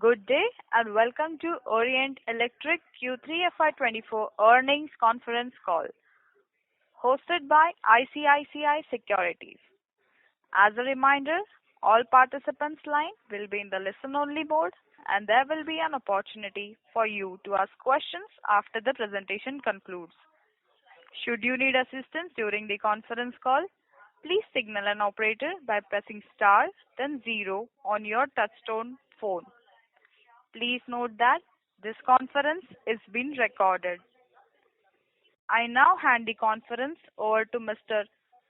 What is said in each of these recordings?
Good day and welcome to Orient Electric Q3 FY2024 earnings conference call hosted by ICICI Securities. As a reminder, all participants' line will be in the listen-only mode and there will be an opportunity for you to ask questions after the presentation concludes. Should you need assistance during the conference call, please signal an operator by pressing star then 0 on your touchtone phone. Please note that this conference is being recorded. I now hand the conference over to Mr.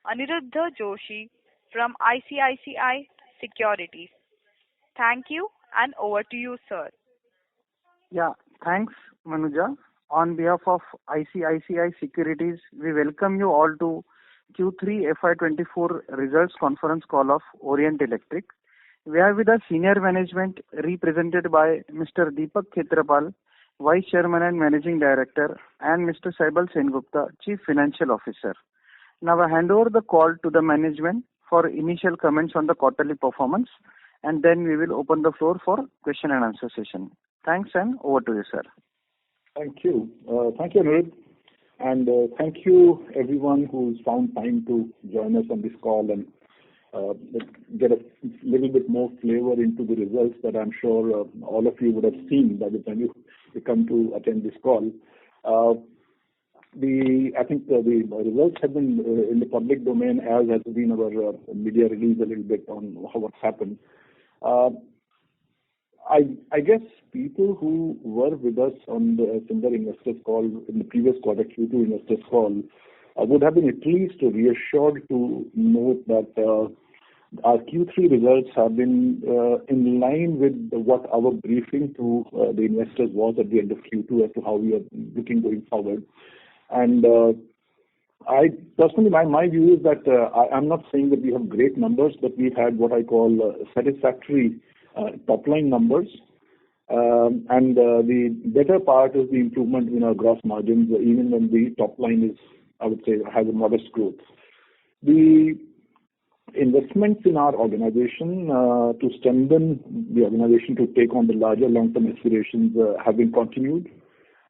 Aniruddha Joshi from ICICI Securities. Thank you and over to you, sir. Yeah, thanks, Manuja. On behalf of ICICI Securities, we welcome you all to Q3 FY24 results conference call of Orient Electric. We are with the senior management represented by Mr. Deepak Khetrapal, Vice Chairman and Managing Director, and Mr. Saibal Sengupta, Chief Financial Officer. Now I hand over the call to the management for initial comments on the quarterly performance, and then we will open the floor for question and answer session. Thanks, and over to you, sir. Thank you. Thank you, Aniruddha. And thank you everyone who's found time to join us on this call and get a little bit more flavor into the results that I'm sure all of you would have seen by the time you come to attend this call. I think the results have been in the public domain, as has been our media release a little bit on what's happened. I guess people who were with us on the similar investors call in the previous quarter, Q2 investors call, would have been at least reassured to note that our Q3 results have been in line with what our briefing to the investors was at the end of Q2 as to how we are looking going forward. And I personally, my view is that I'm not saying that we have great numbers, but we've had what I call satisfactory top-line numbers. And the better part is the improvement in our gross margins, even when the top line is, I would say, has a modest growth. The investments in our organization to strengthen the organization to take on the larger long-term aspirations have been continued.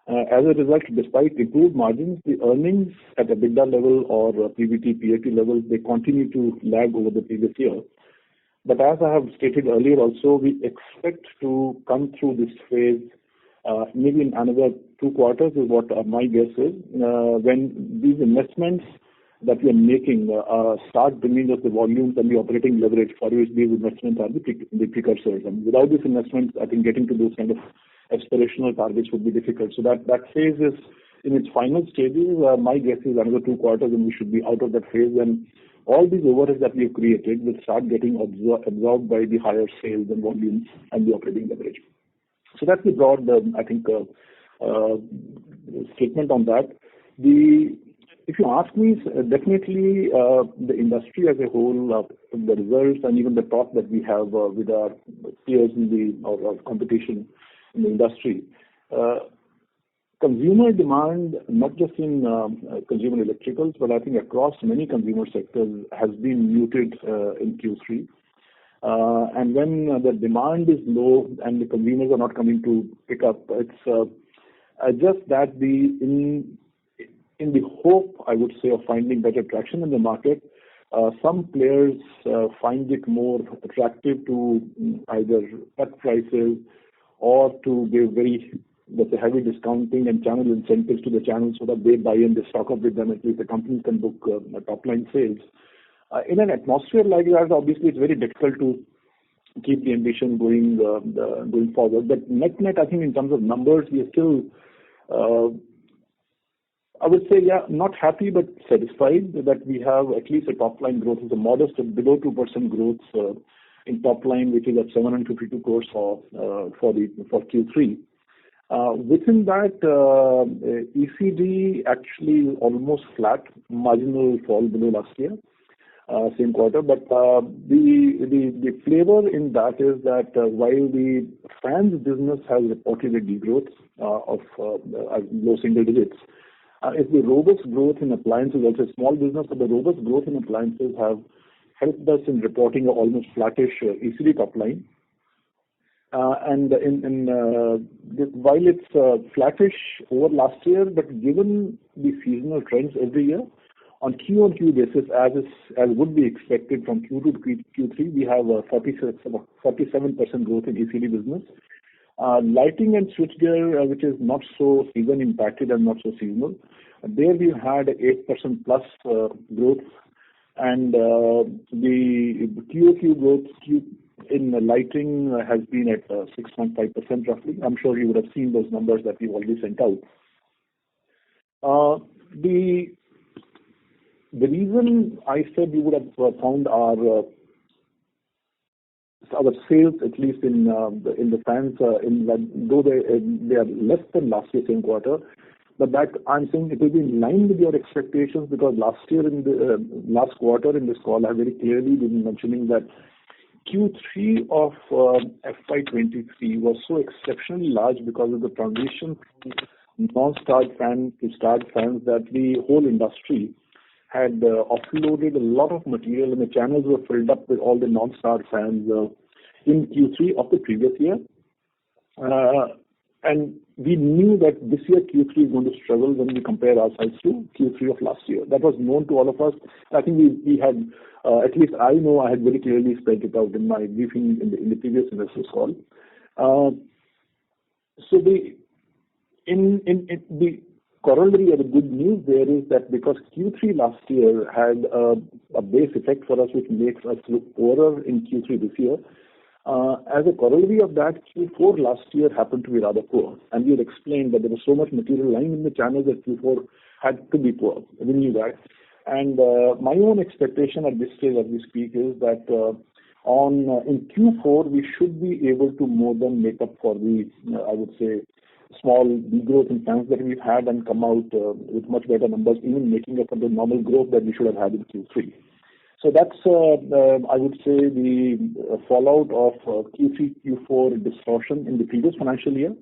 As a result, despite improved margins, the earnings at EBITDA level or PBT, PAT levels, they continue to lag over the previous year. But as I have stated earlier also, we expect to come through this phase maybe in another 2 quarters is what my guess is, when these investments that we are making start bringing us the volumes and the operating leverage for which these investments are the precursors. And without these investments, I think getting to those kind of aspirational targets would be difficult. So that phase is in its final stages. My guess is another 2 quarters and we should be out of that phase, and all these overheads that we have created will start getting absorbed by the higher sales and volumes and the operating leverage. So that's the broad, I think, statement on that. If you ask me, definitely the industry as a whole, the results and even the talk that we have with our peers in our competition in the industry, consumer demand, not just in consumer electricals, but I think across many consumer sectors has been muted in Q3. And when the demand is low and the consumers are not coming to pick up, it's just that in the hope, I would say, of finding better traction in the market, some players find it more attractive to either cut prices or to give very, let's say, heavy discounting and channel incentives to the channels so that they buy in, they stock up with them, at least the companies can book top-line sales. In an atmosphere like that, obviously, it's very difficult to keep the ambition going forward. But net, I think in terms of numbers, we are still, I would say, not happy but satisfied that we have at least a top-line growth is a modest below 2% growth in top-line, which is at 752 crores for Q3. Within that, ECD actually almost flat, marginal fall below last year, same quarter. But the flavor in that is that while the fans business has reported a degrowth of low single digits, it's the robust growth in appliances, also a small business, but the robust growth in appliances have helped us in reporting an almost flattish ECD top line. While it's flattish over last year, but given the seasonal trends every year, on Q-on-Q basis, as would be expected from Q2 to Q3, we have a 47% growth in ECD business. Lighting and switchgear, which is not so season impacted and not so seasonal, there we had 8% plus growth, and the QoQ growth in the lighting has been at 6.5% roughly. I'm sure you would have seen those numbers that we've already sent out. The reason I said we would have found our sales, at least in the fans, though they are less than last year same quarter, but that I'm saying it will be in line with your expectations, because last year in the last quarter in this call I very clearly been mentioning that Q3 of FY23 was so exceptionally large because of the transition from non-starred fan to starred fans that the whole industry had offloaded a lot of material, and the channels were filled up with all the non-starred fans in Q3 of the previous year. And we knew that this year Q3 is going to struggle when we compare ourselves to Q3 of last year. That was known to all of us. I think we had, at least I know I had very clearly spelled it out in my briefing in the previous investors call. So the corollary or the good news there is that because Q3 last year had a base effect for us, which makes us look poorer in Q3 this year. As a corollary of that, Q4 last year happened to be rather poor, and we had explained that there was so much material lying in the channels that Q4 had to be poor. We knew that. And my own expectation at this stage as we speak is that in Q4 we should be able to more than make up for the, I would say, small degrowth in fans that we've had and come out with much better numbers, even making up for the normal growth that we should have had in Q3. So that's, I would say, the fallout of Q3, Q4 distortion in the previous financial year.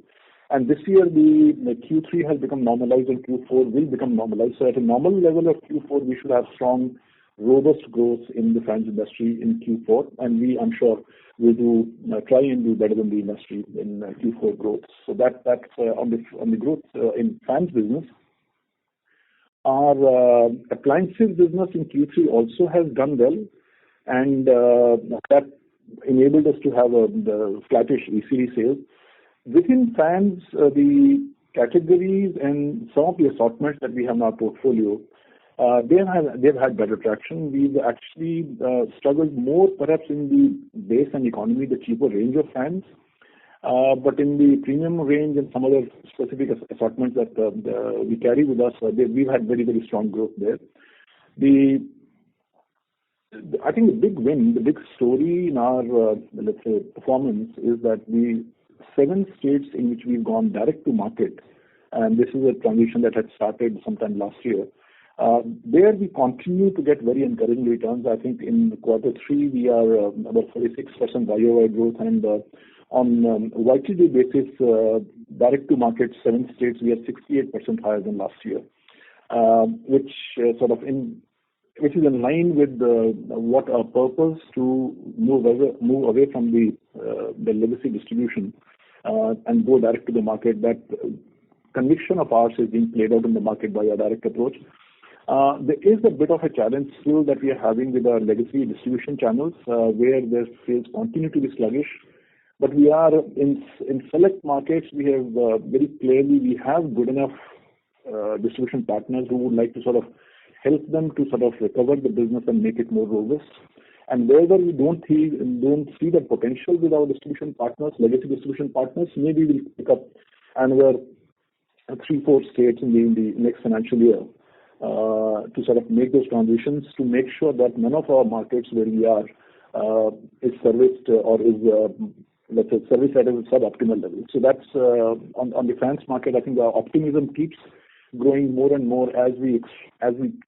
And this year, the Q3 has become normalized and Q4 will become normalized. So at a normal level of Q4, we should have strong, robust growth in the fans industry in Q4. And I'm sure, we'll try and do better than the industry in Q4 growth. So that's on the growth in fans business. Our appliances business in Q3 also has done well, and that enabled us to have the flattish ECD sales. Within fans, the categories and some of the assortments that we have in our portfolio, they've had better traction. We've actually struggled more perhaps in the base and economy, the cheaper range of fans. But in the premium range and some other specific assortments that we carry with us, we've had very, very strong growth there. I think the big win, the big story in our, let's say, performance is that the 7 states in which we've gone direct to market, and this is a transition that had started sometime last year, there we continue to get very encouraging returns. I think in quarter 3 we are about 46% YOY growth, and on YTD basis, direct to market 7 states, we are 68% higher than last year, which is in line with what our purpose to move away from the legacy distribution and go direct to the market. That conviction of ours is being played out in the market by our direct approach. There is a bit of a challenge still that we are having with our legacy distribution channels, where their sales continue to be sluggish. But we are in select markets. We have very clearly we have good enough distribution partners who would like to sort of help them to sort of recover the business and make it more robust. And wherever we don't see the potential with our distribution partners, legacy distribution partners, maybe we'll pick up another 3-4 states in the next financial year to sort of make those transitions, to make sure that none of our markets where we are is serviced or is let's say service at a suboptimal level. So that's on the fans market. I think our optimism keeps growing more and more as we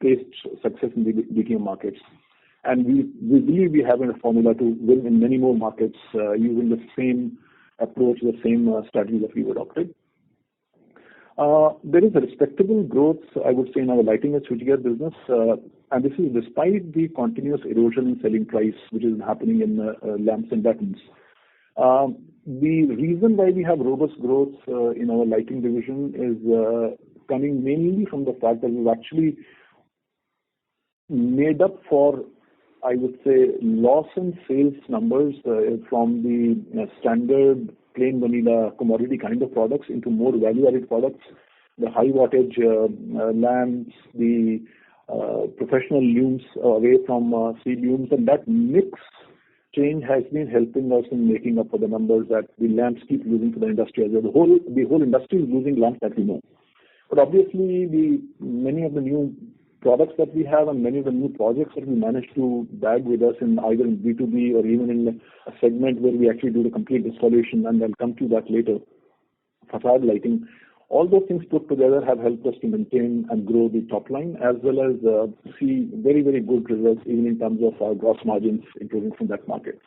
taste success in the DTM markets, and we believe we have a formula to win in many more markets using the same approach, the same strategy that we adopted. There is a respectable growth, I would say, in our lighting and switchgear business, and this is despite the continuous erosion in selling price which is happening in lamps and buttons. The reason why we have robust growth in our lighting division is coming mainly from the fact that we've actually made up for, I would say, loss in sales numbers from the standard plain vanilla commodity kind of products into more value-added products, the high wattage lamps, the professional lumes away from steel lumes, and that mix change has been helping us in making up for the numbers that the lamps keep losing to the industry. As well. The whole industry is losing lamps, that we know. But obviously, many of the new products that we have and many of the new projects that we managed to bag with us in either in B2B or even in a segment where we actually do the complete installation, and I'll come to that later, facade lighting. All those things put together have helped us to maintain and grow the top line as well as see very, very good results even in terms of our gross margins improving from that market.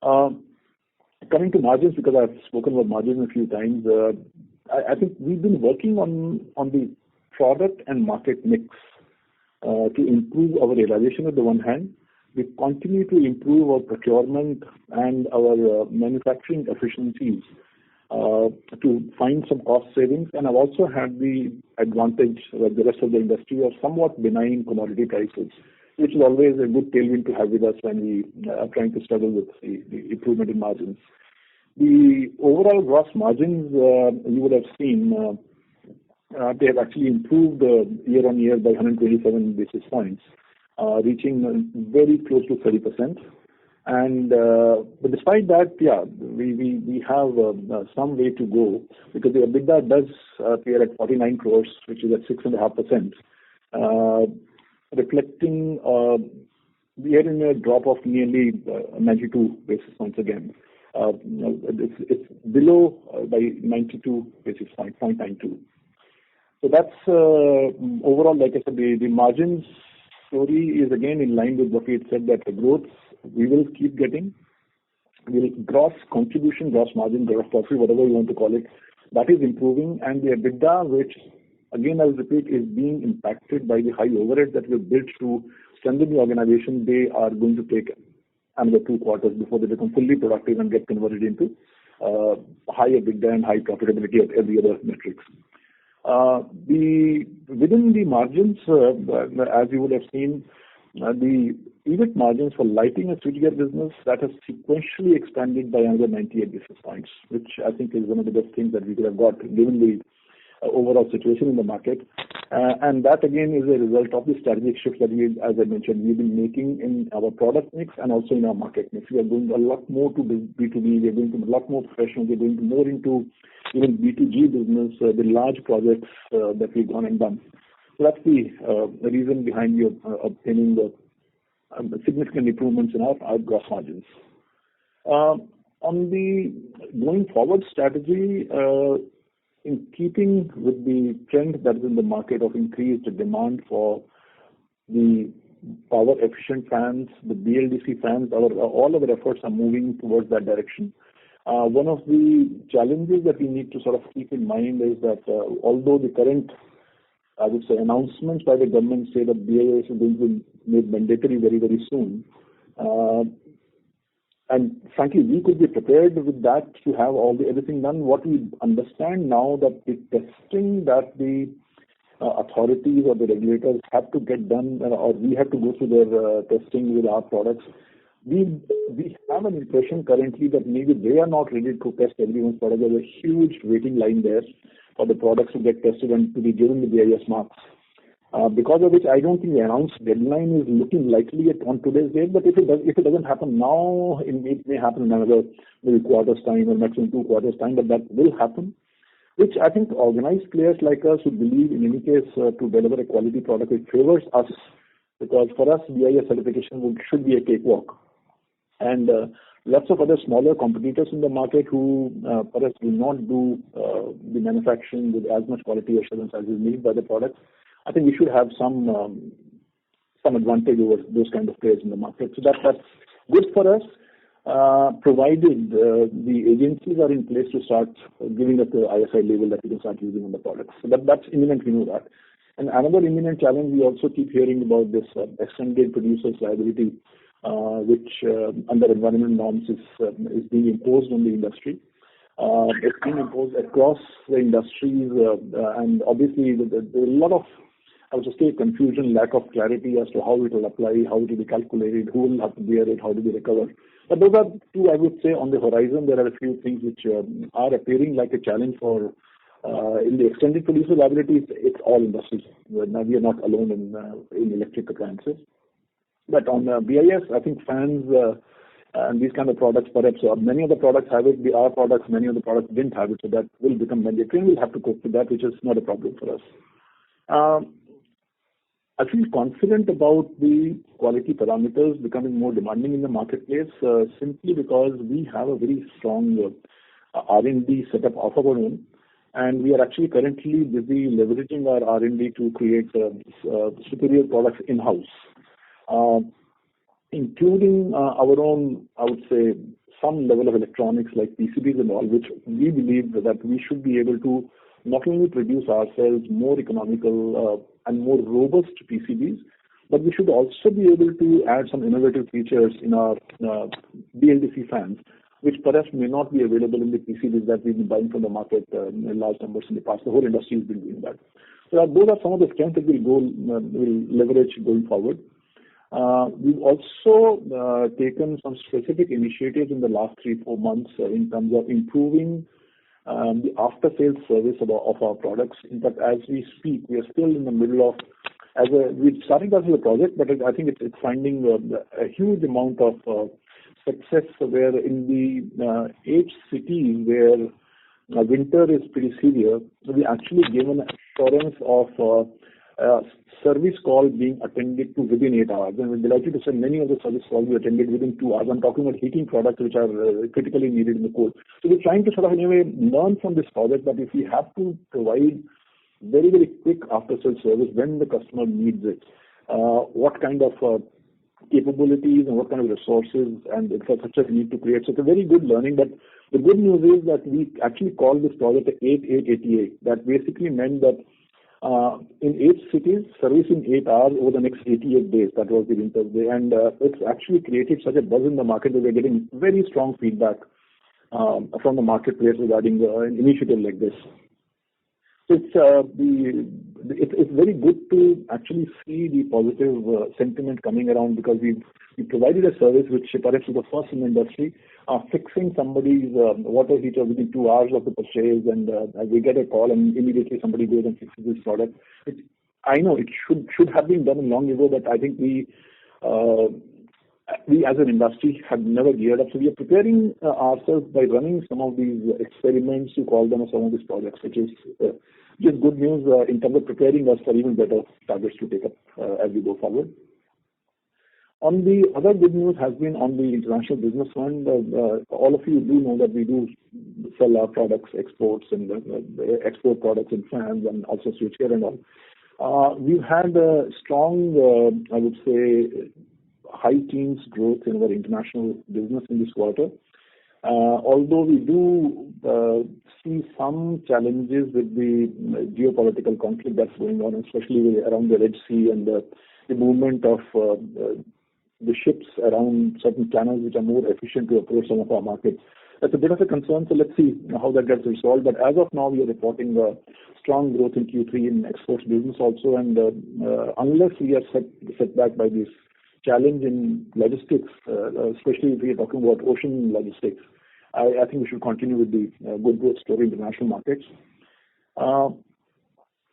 Coming to margins, because I've spoken about margins a few times, I think we've been working on the product and market mix to improve our realization on the one hand. We continue to improve our procurement and our manufacturing efficiencies to find some cost savings, and I've also had the advantage, like the rest of the industry, of somewhat benign commodity prices, which is always a good tailwind to have with us when we are trying to struggle with the improvement in margins. The overall gross margins, you would have seen, they have actually improved year on year by 127 basis points, reaching very close to 30%. And but despite that, we have some way to go, because the EBITDA does appear at 49 crores, which is at 6.5%, reflecting year-on-year drop of nearly 92 basis points again. It's below by 92 basis points, 0.92. So that's overall, like I said, the margins story is again in line with what we had said, that the growth we will keep getting. Gross contribution, gross margin, gross profit, whatever you want to call it, that is improving. And the EBITDA, which again I'll repeat, is being impacted by the high overhead that we've built to strengthen the organization, they are going to take another 2 quarters before they become fully productive and get converted into high EBITDA and high profitability at every other metrics. Within the margins, as you would have seen, the EBIT margins for lighting and switchgear business, that has sequentially expanded by another 98 basis points, which I think is one of the best things that we could have got given the overall situation in the market. And that again is a result of the strategic shift that we, as I mentioned, we've been making in our product mix and also in our market mix. We are going a lot more to B2B, we are going to a lot more professional, we're going more into even B2G business, the large projects that we've gone and done. So that's the reason behind you obtaining the significant improvements in our gross margins. On the going forward strategy, in keeping with the trend that is in the market of increased demand for the power efficient fans, the BLDC fans, all of our efforts are moving towards that direction. One of the challenges that we need to sort of keep in mind is that although the current, I would say, announcements by the government say that BIS is going to be made mandatory very, very soon, and frankly, we could be prepared with that to have everything done. What we understand now that the testing that the authorities or the regulators have to get done, or we have to go through their testing with our products, we have an impression currently that maybe they are not ready to test everyone's product. There's a huge waiting line there for the products to get tested and to be given the BIS marks. Because of which I don't think the announced deadline is looking likely on today's date, but if it doesn't happen now, it may happen in another maybe quarter's time or maximum 2 quarters' time, but that will happen, which I think organized players like us who believe in any case to deliver a quality product, it favors us, because for us BIS certification should be a cakewalk. And lots of other smaller competitors in the market who perhaps do not do the manufacturing with as much quality assurance as is needed by the product, I think we should have some advantage over those kind of players in the market. So that's good for us, provided the agencies are in place to start giving us the ISI label that we can start using on the products. So that's imminent, we know that. And another imminent challenge, we also keep hearing about this extended producer's liability which under environmental norms is being imposed on the industry. It's being imposed across the industries, and obviously there's a lot of, I would just say, confusion, lack of clarity as to how it will apply, how it will be calculated, who will have to bear it, how do we recover. But those are two, I would say, on the horizon. There are a few things which are appearing like a challenge for in the extended producer liability. It's all industries. Now we are not alone in electric appliances. But on BIS, I think fans and these kind of products, perhaps many of the products have it. Our products, many of the products didn't have it, so that will become mandatory. We'll have to cope with that, which is not a problem for us. I feel confident about the quality parameters becoming more demanding in the marketplace simply because we have a very strong R&D setup of our own, and we are actually currently busy leveraging our R&D to create superior products in-house, including our own, I would say, some level of electronics like PCBs and all, which we believe that we should be able to not only produce ourselves more economical and more robust PCBs, but we should also be able to add some innovative features in our BLDC fans, which perhaps may not be available in the PCBs that we've been buying from the market in large numbers in the past. The whole industry has been doing that. So those are some of the strengths that we'll leverage going forward. We've also taken some specific initiatives in the last 3-4 months in terms of improving the after-sales service of our products. In fact, as we speak, we are still in the middle of, we're starting out with a project, but I think it's finding a huge amount of success where in the 8 cities where winter is pretty severe, we actually gave an assurance of service call being attended to within 8 hours. And we're delighted to say many of the service calls we attended within 2 hours. I'm talking about heating products which are critically needed in the cold. So we're trying to sort of in a way learn from this project that if we have to provide very, very quick after-sales service when the customer needs it, what kind of capabilities and what kind of resources and infrastructure we need to create. So it's a very good learning. But the good news is that we actually called this project 8888. That basically meant that in 8 cities, service in 8 hours over the next 88 days. That was the winter day. And it's actually created such a buzz in the market that we're getting very strong feedback from the marketplace regarding an initiative like this. So it's very good to actually see the positive sentiment coming around because we provided a service which perhaps is the first in the industry, fixing somebody's water heater within 2 hours of the purchase, and we get a call and immediately somebody goes and fixes this product. I know it should have been done long ago, but I think we as an industry have never geared up. So we are preparing ourselves by running some of these experiments, to call them, some of these projects, which is just good news in terms of preparing us for even better targets to take up as we go forward. On the other good news has been on the international business front. All of you do know that we do sell our products, exports, and export products in fans and also switchgear and all. We've had a strong, I would say, high teens growth in our international business in this quarter. Although we do see some challenges with the geopolitical conflict that's going on, especially around the Red Sea and the movement of the ships around certain channels which are more efficient to approach some of our markets. That's a bit of a concern, so let's see how that gets resolved. But as of now, we are reporting strong growth in Q3 in exports business also, and unless we are set back by this challenge in logistics, especially if we are talking about ocean logistics, I think we should continue with the good growth story in international markets.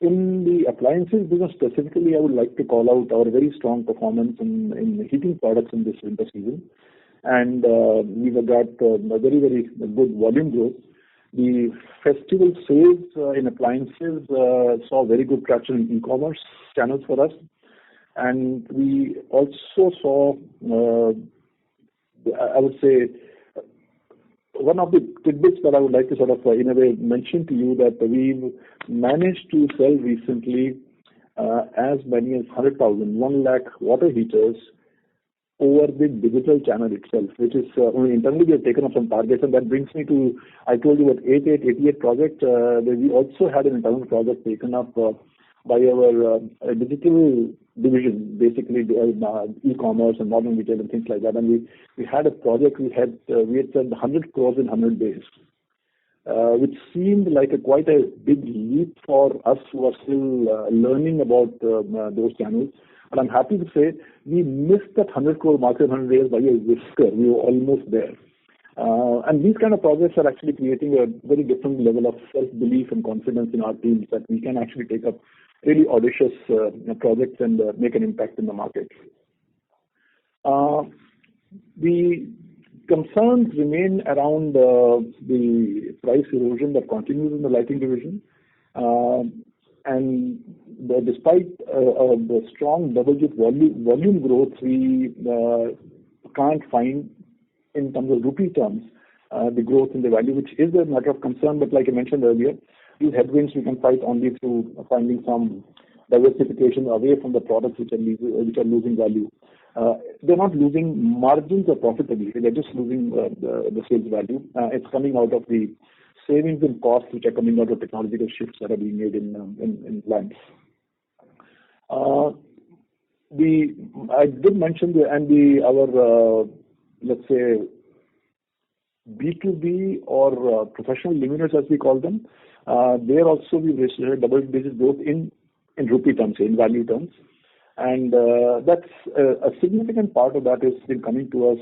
In the appliances business specifically, I would like to call out our very strong performance in heating products in this winter season. And we've got a very, very good volume growth. The festival sales in appliances saw very good traction in e-commerce channels for us. And we also saw, I would say, one of the tidbits that I would like to sort of, in a way, mention to you that we've managed to sell recently as many as 1 lakh water heaters over the digital channel itself, which is internally we have taken up some targets, and that brings me to, I told you about 8888 project. We also had an internal project taken up by our digital division, basically e-commerce and modern retail and things like that. And we had a project. We had said 100 crores in 100 days, which seemed like quite a big leap for us who are still learning about those channels. But I'm happy to say we missed that 100 crore mark in 100 days by a whisker. We were almost there. And these kind of projects are actually creating a very different level of self-belief and confidence in our teams that we can actually take up really audacious projects and make an impact in the market. The concerns remain around the price erosion that continues in the lighting division. And despite the strong double-digit volume growth, we can't find, in terms of rupee terms, the growth in the value, which is a matter of concern. But like I mentioned earlier, these headwinds we can fight only through finding some diversification away from the products which are losing value. They're not losing margins or profitability; they're just losing the sales value. It's coming out of the savings in costs which are coming out of technological shifts that are being made in lamps. I did mention our let's say B2B or professional luminaires, as we call them. There also we registered double-digit growth in rupee terms, in value terms, and that's a significant part of that has been coming to us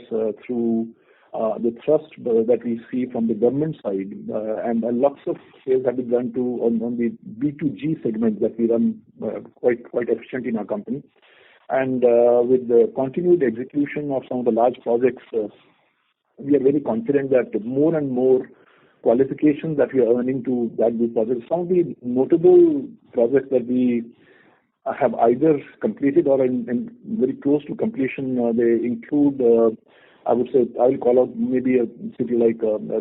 through the trust that we see from the government side, and lots of sales have been done on the B2G segment that we run quite efficiently in our company. And with the continued execution of some of the large projects, we are very confident that more and more qualifications that we are earning to that these projects. Some of the notable projects that we have either completed or in very close to completion, they include, I would say, I will call out maybe a city like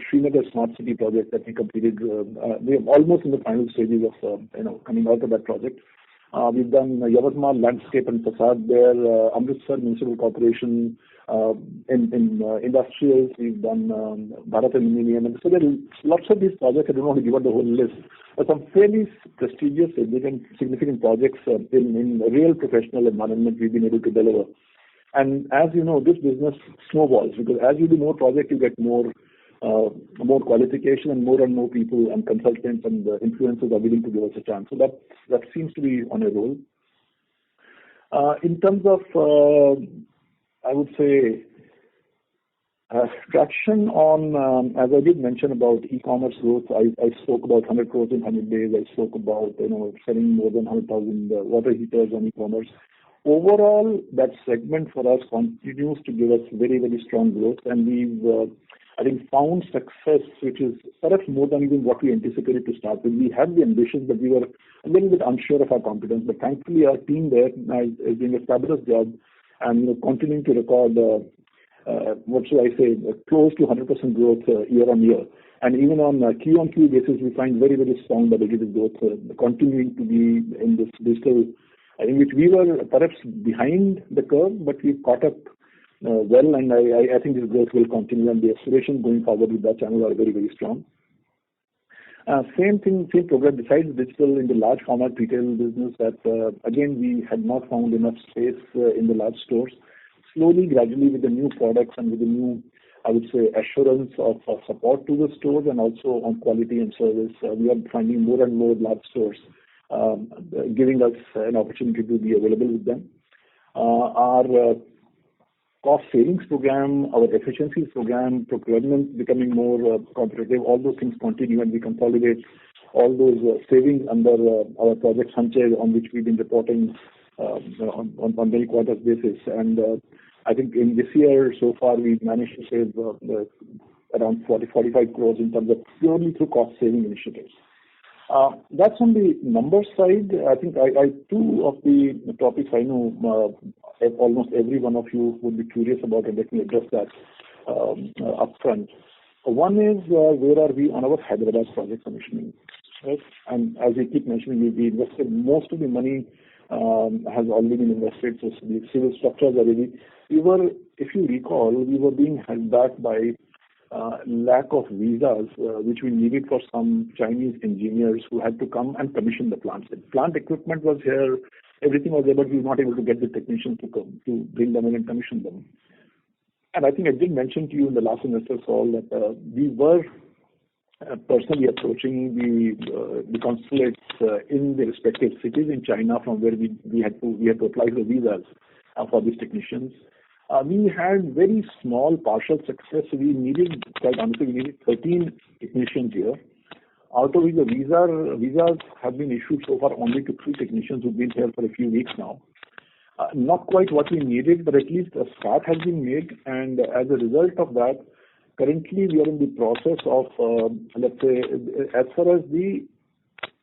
Srinagar Smart City project that we completed. We are almost in the final stages of coming out of that project. We've done Yavatmal Landscape and Facade there, Amritsar Municipal Corporation, in industrials. We've done Bharat Aluminium. And so there are lots of these projects. I don't want to give out the whole list, but some fairly prestigious, significant projects in real professional environment we've been able to deliver. And as you know, this business snowballs because as you do more projects, you get more qualification and more people and consultants and influencers are willing to give us a chance. So that seems to be on a roll. In terms of, I would say, traction on, as I did mention about e-commerce growth, I spoke about 100 crores in 100 days. I spoke about selling more than 100,000 water heaters on e-commerce. Overall, that segment for us continues to give us very, very strong growth, and we've I think found success, which is perhaps more than even what we anticipated to start with. We had the ambitions, but we were a little bit unsure of our competence. But thankfully, our team there is doing a fabulous job and continuing to record, what should I say, close to 100% growth year on year. And even on a Q-on-Q basis, we find very, very strong double-digit growth continuing to be in this digital, in which we were perhaps behind the curve, but we've caught up well, and I think this growth will continue, and the aspirations going forward with that channel are very, very strong. Same progress besides digital in the large format retail business that, again, we had not found enough space in the large stores. Slowly, gradually, with the new products and with the new, I would say, assurance of support to the stores and also on quality and service, we are finding more and more large stores giving us an opportunity to be available with them. Our cost savings program, our efficiencies program, procurement becoming more competitive, all those things continue, and we consolidate all those savings under our project Sanchay, on which we've been reporting on many quarters basis. And I think in this year so far we've managed to save around 40-45 crores in terms of purely through cost saving initiatives. That's on the numbers side. I think two of the topics I know almost every one of you would be curious about, and let me address that upfront. One is where are we on our Hyderabad project commissioning, right? And as we keep mentioning, we invested most of the money has already been invested, so the civil structures are ready. If you recall, we were being held back by lack of visas, which we needed for some Chinese engineers who had to come and commission the plants. The plant equipment was here, everything was there, but we were not able to get the technicians to come to bring them in and commission them. And I think I did mention to you in the last investor call that we were personally approaching the consulates in the respective cities in China from where we had to apply for visas for these technicians. We had very small partial success. Quite honestly, we needed 13 technicians here. Out of which the visas have been issued so far only to 3 technicians who've been here for a few weeks now. Not quite what we needed, but at least a start has been made. And as a result of that, currently we are in the process of, let's say, as far as the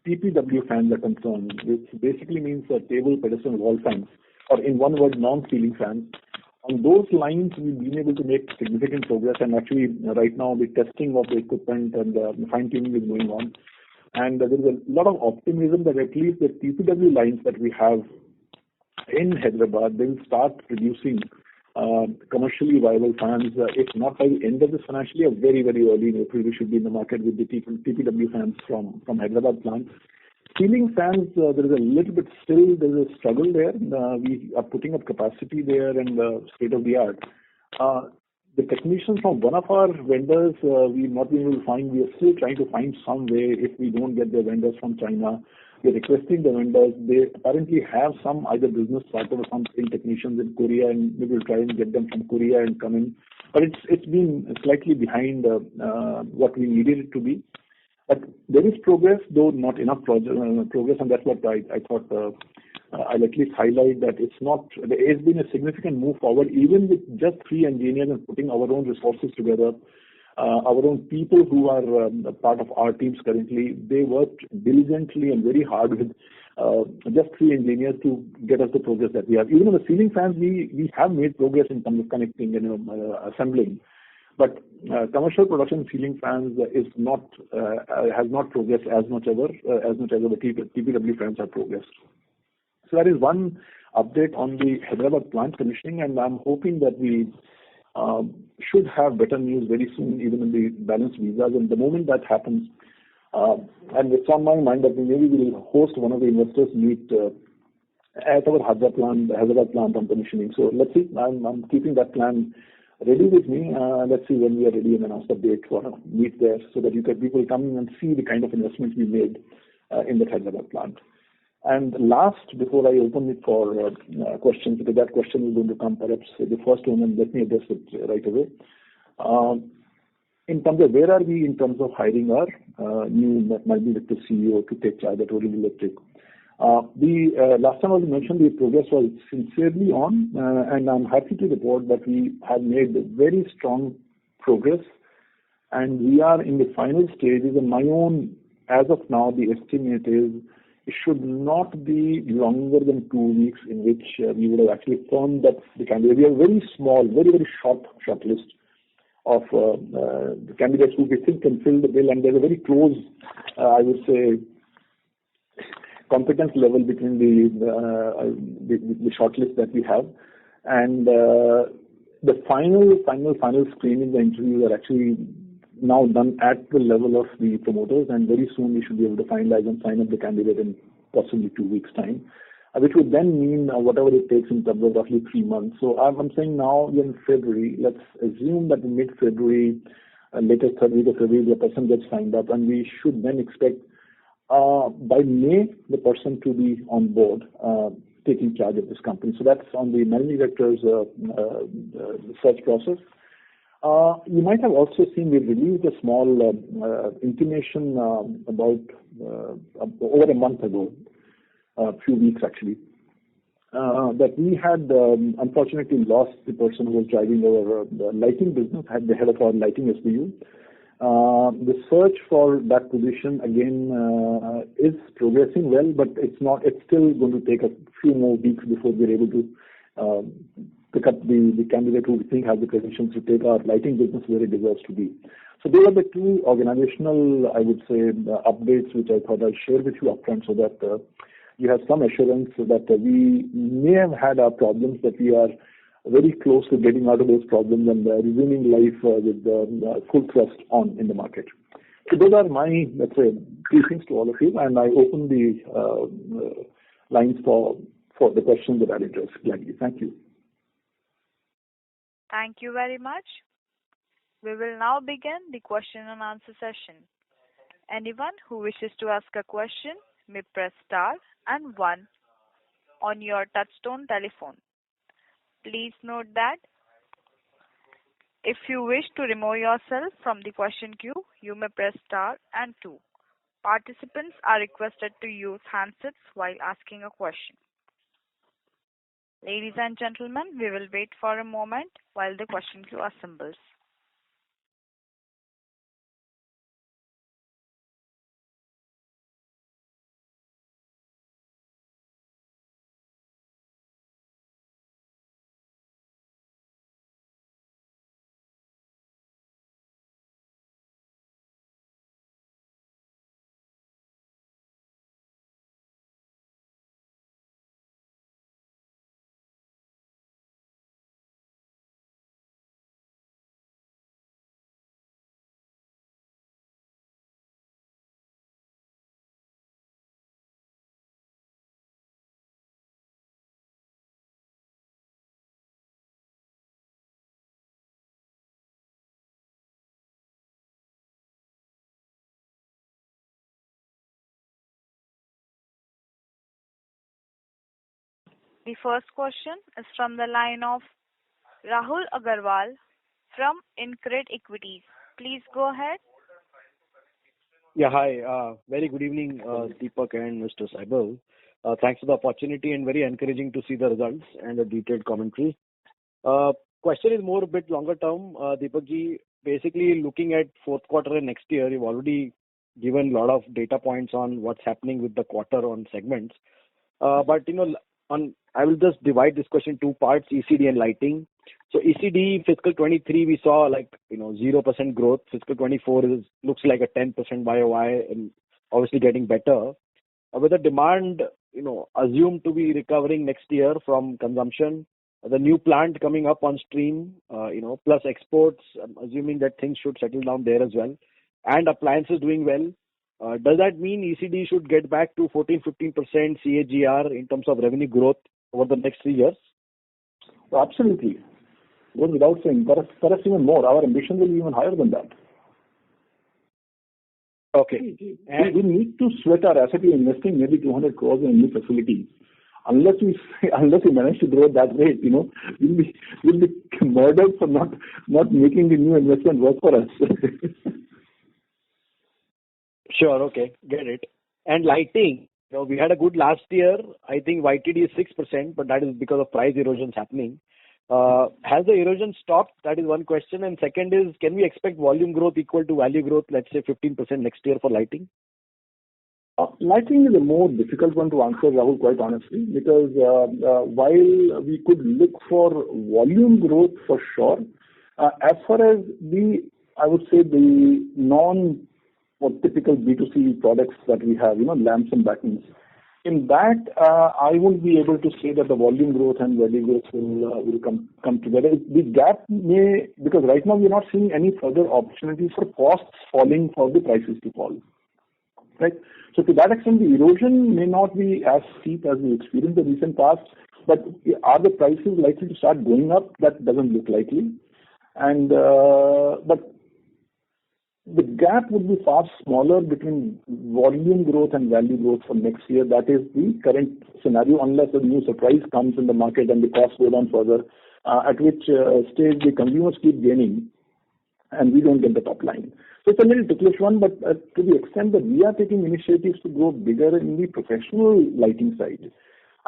TPW fans are concerned, which basically means table, pedestal, wall fans, or in one word, non-ceiling fans. On those lines, we've been able to make significant progress, and actually right now the testing of the equipment and fine-tuning is going on. And there is a lot of optimism that at least the TPW lines that we have in Hyderabad, they will start producing commercially viable fans, if not by the end of this financial year, very, very early in April, we should be in the market with the TPW fans from Hyderabad plant. Ceiling fans, there is a little bit still, there is a struggle there. We are putting up capacity there and state of the art. The technicians from one of our vendors, we've not been able to find. We are still trying to find some way if we don't get the vendors from China. We're requesting the vendors. They apparently have some either business partner or something technicians in Korea, and maybe we'll try and get them from Korea and come in. But it's been slightly behind what we needed it to be. But there is progress, though not enough progress, and that's what I thought I'll at least highlight that it's not. There has been a significant move forward, even with just 3 engineers and putting our own resources together. Our own people who are part of our teams currently, they worked diligently and very hard with just 3 engineers to get us the progress that we have. Even on the ceiling fans, we have made progress in terms of connecting and assembling. But commercial production ceiling fans has not progressed as much as the TPW fans have progressed. So that is one update on the Hyderabad plant commissioning, and I'm hoping that we should have better news very soon, even in the balance visas. And the moment that happens, and it's on my mind that maybe we will host one of the investors meet at our Hyderabad plant on commissioning. So let's see. I'm keeping that plan ready with me. Let's see when we are ready and announce the date for a meet there, so that people come in and see the kind of investments we made in the Hyderabad plant. And last, before I open it for questions, because that question is going to come perhaps the first one, and let me address it right away. In terms of where are we in terms of hiring our new managing director CEO to take charge at Orient Electric? The last time I mentioned the progress was sincerely on, and I'm happy to report that we have made very strong progress, and we are in the final stages. And my own, as of now, the estimate is it should not be longer than 2 weeks in which we would have actually formed that the candidate. We have a very small, very, very short list of the candidates who we think can fill the bill, and there's a very close, I would say, competence level between the shortlist that we have, and the final screening, the interviews are actually now done at the level of the promoters, and very soon we should be able to finalize and sign up the candidate in possibly 2 weeks' time, which would then mean whatever it takes in terms of roughly 3 months. So I'm saying now in February, let's assume that in mid-February, latest 3rd week of February, the person gets signed up, and we should then expect by May the person to be on board taking charge of this company. So that's on the managing director's search process. You might have also seen we released a small intimation about over a month ago, a few weeks actually, that we had unfortunately lost the person who was driving our lighting business, had the head of our lighting SBU. The search for that position again is progressing well, but it's still going to take a few more weeks before we're able to pick up the candidate who we think has the credentials to take our lighting business where it deserves to be. So those are the 2 organizational, I would say, updates which I thought I'd share with you upfront, so that you have some assurance that we may have had our problems, that we are very close to getting out of those problems and resuming life with full thrust on in the market. So those are my, let's say, briefings to all of you, and I open the lines for the questions that are interested. Gladly. Thank you. Thank you very much. We will now begin the question and answer session. Anyone who wishes to ask a question may press star and 1 on your touchtone telephone. Please note that if you wish to remove yourself from the question queue, you may press star and 2. Participants are requested to use handsets while asking a question. Ladies and gentlemen, we will wait for a moment while the question queue assembles. The first question is from the line of Rahul Agarwal from InCred Equities. Please go ahead. Yeah, hi. Very good evening, Deepak and Mr. Saibal. Thanks for the opportunity and very encouraging to see the results and the detailed commentary. Question is more a bit longer term. Deepak ji, basically looking at fourth quarter and next year, you've already given a lot of data points on what's happening with the quarter on segments. But, I will just divide this question in two parts, ECD and lighting. So ECD fiscal 23, we saw 0% growth. Fiscal 24 looks like a 10% YOY and obviously getting better. With the demand, assumed to be recovering next year from consumption, the new plant coming up on stream, plus exports, I'm assuming that things should settle down there as well, and appliances doing well. Does that mean ECD should get back to 14-15% CAGR in terms of revenue growth over the next 3 years? Well, absolutely. Goes without saying. Perhaps even more. Our ambition will be even higher than that. Okay. And we need to sweat our asset. We're investing nearly 200 crores in a new facility. Unless we manage to grow at that rate, we'll be murdered for not making the new investment work for us. Sure. Okay. Get it. And lighting, we had a good last year. I think YTD is 6%, but that is because of price erosions happening. Has the erosion stopped? That is one question. And second is, can we expect volume growth equal to value growth, let's say 15% next year for lighting? Lighting is a more difficult one to answer, Rahul, quite honestly, because while we could look for volume growth for sure, as far as I would say the or typical B2C products that we have, lamps and battens. In that, I won't be able to say that the volume growth and value growth will come together. The gap may, because right now we're not seeing any further opportunities for costs falling for the prices to fall. Right? So to that extent, the erosion may not be as steep as we experienced in the recent past, but are the prices likely to start going up? That doesn't look likely. And but the gap would be far smaller between volume growth and value growth for next year. That is the current scenario, unless a new surprise comes in the market and the costs go down further, at which stage the consumers keep gaining and we don't get the top line. So it's a little ticklish one, but to the extent that we are taking initiatives to grow bigger in the professional lighting side,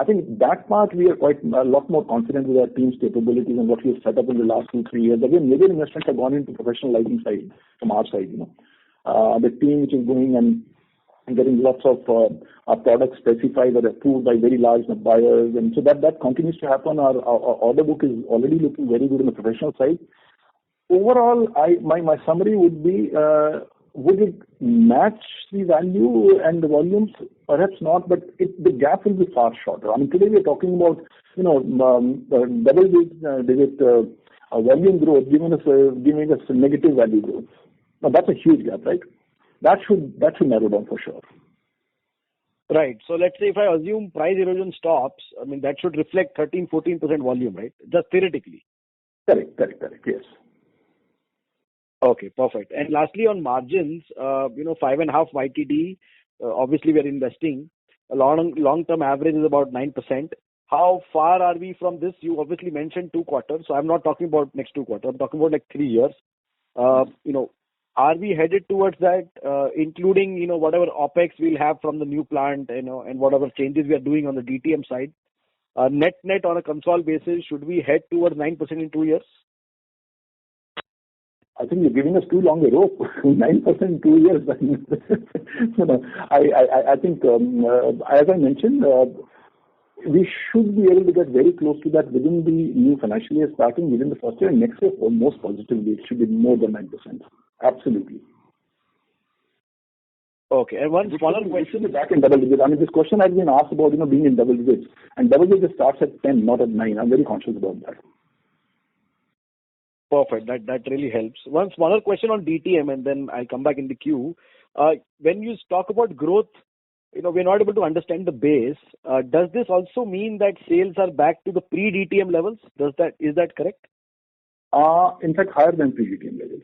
I think that part we are quite a lot more confident with our team's capabilities and what we have set up in the last 2-3 years. Again, major investments have gone into professional lighting side from our side. The team which is going and getting lots of our products specified or approved by very large buyers, and so that continues to happen. Our order book is already looking very good on the professional side. Overall, my summary would be would it match the value and the volumes? Perhaps not, but the gap will be far shorter. I mean, today we are talking about, double-digit volume growth giving us a negative value growth. Now, that's a huge gap, right? That should narrow down for sure. Right. So let's say if I assume price erosion stops, I mean, that should reflect 13-14% volume, right? Just theoretically. Correct, yes. Okay, perfect. And lastly, on margins, 5.5 YTD, obviously we are investing. A long-term average is about 9%. How far are we from this? You obviously mentioned 2 quarters, so I'm not talking about next 2 quarters. I'm talking about like 3 years. Are we headed towards that, including, whatever OpEx we'll have from the new plant, and whatever changes we are doing on the DTM side? Net on a console basis, should we head towards 9% in 2 years? I think you're giving us too long a rope. 9% in 2 years. I think, as I mentioned, we should be able to get very close to that within the new financial year, starting within the first year, and next year, most positively, it should be more than 9%. Absolutely. Okay. And one smaller question. We should be back in double digits. I mean, this question has been asked about, being in double digits. And double digits starts at 10, not at 9. I'm very conscious about that. Perfect. That really helps. One smaller question on DTM, and then I'll come back in the queue. When you talk about growth, we're not able to understand the base. Does this also mean that sales are back to the pre-DTM levels? Is that correct? In fact, higher than pre-DTM levels.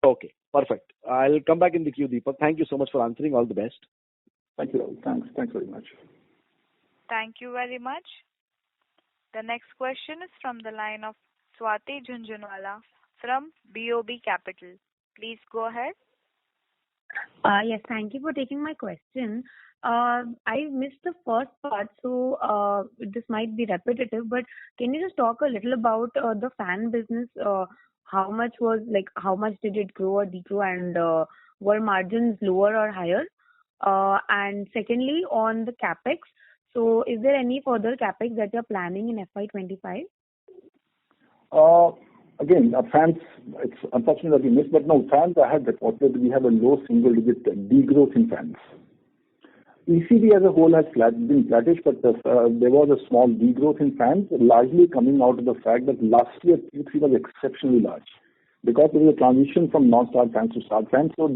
Okay, perfect. I'll come back in the queue, Deepak. Thank you so much for answering. All the best. Thank you, Rahul. Thanks very much. Thank you very much. The next question is from the line of Swati Jhunjhunwala from BOB Capital. Please go ahead. Yes, thank you for taking my question. I missed the first part, so this might be repetitive, but can you just talk a little about the fan business? How much did it grow or degrow, and were margins lower or higher? And secondly, on the capex, so is there any further capex that you're planning in FY25? Again, fans, it's unfortunate that we missed, but no, fans, I had reported we have a low single-digit degrowth in fans. ECD as a whole has been flattish, but there was a small degrowth in fans, largely coming out of the fact that last year Q3 was exceptionally large because there was a transition from non-star fans to star fans. So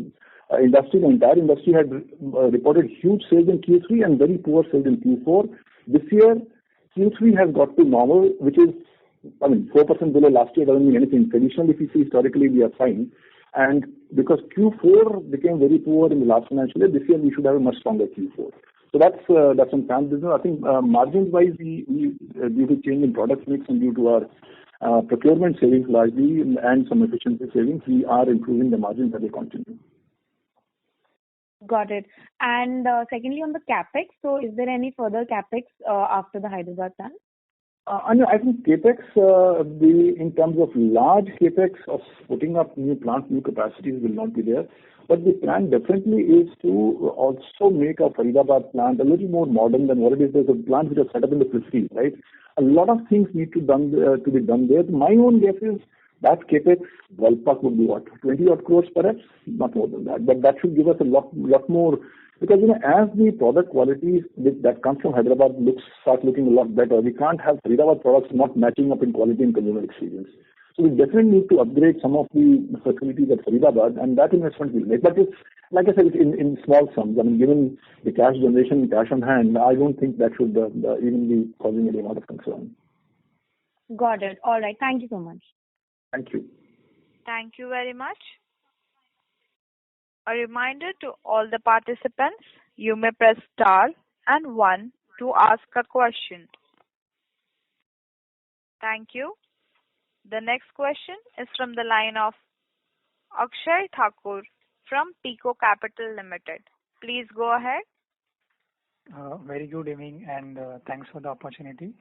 the entire industry had reported huge sales in Q3 and very poor sales in Q4. This year, Q3 has got to normal, which is, 4% below last year doesn't mean anything. Traditionally, if you see historically, we are fine. And because Q4 became very poor in the last financial year, this year we should have a much stronger Q4. So that's on fan business. I think margins-wise, we due to change in product mix and due to our procurement savings largely and some efficiency savings, we are improving the margins as they continue. Got it. And secondly, on the capex, so is there any further capex after the Hyderabad plant? I think capex, in terms of large capex of putting up new plants, new capacities will not be there. But the plan definitely is to also make our Faridabad plant a little more modern than what it is. There's a plant which is set up in the 50s, right? A lot of things need to be done there. My own guess is that capex ballpark would be what, 20 odd crores perhaps, not more than that. But that should give us a lot more. Because, as the product quality that comes from Hyderabad start looking a lot better, we can't have Hyderabad products not matching up in quality and consumer experience. So we definitely need to upgrade some of the facilities at Faridabad, and that investment we'll make. But it's, like I said, in small sums. Given the cash generation, cash on hand, I don't think that should even be causing any amount of concern. Got it. All right. Thank you so much. Thank you. Thank you very much. A reminder to all the participants, you may press star and 1 to ask a question. Thank you. The next question is from the line of Akshay Thakur from Pico Capital Limited. Please go ahead. Very good evening, and thanks for the opportunity.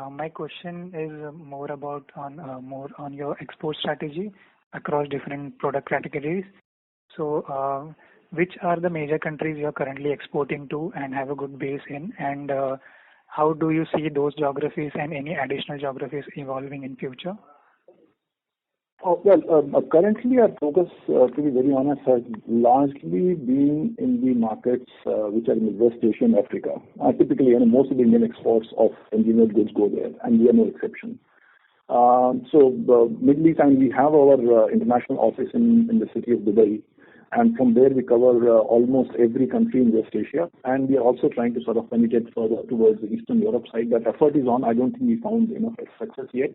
My question is more on your export strategy across different product categories. So, which are the major countries you are currently exporting to and have a good base in, and how do you see those geographies and any additional geographies evolving in future? Currently our focus, to be very honest, has largely been in the markets which are in West Asia and Africa. Typically, most of the Indian exports of engineered goods go there, and we are no exception. Middle East, and we have our international office in the city of Dubai, and from there we cover almost every country in West Asia, and we are also trying to sort of penetrate further towards the Eastern Europe side. That effort is on. I don't think we found enough success yet.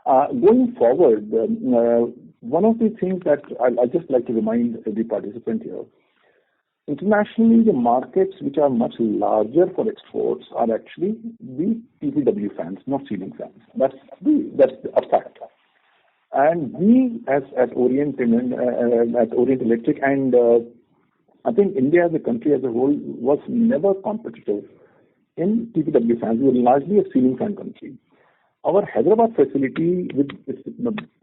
Going forward, one of the things that I'd just like to remind the participant here, internationally the markets which are much larger for exports are actually the TPW fans, not ceiling fans. That's a fact. And we as Orient Electric, and I think India as a country as a whole was never competitive in TPW fans. We were largely a ceiling fan country. Our Hyderabad facility with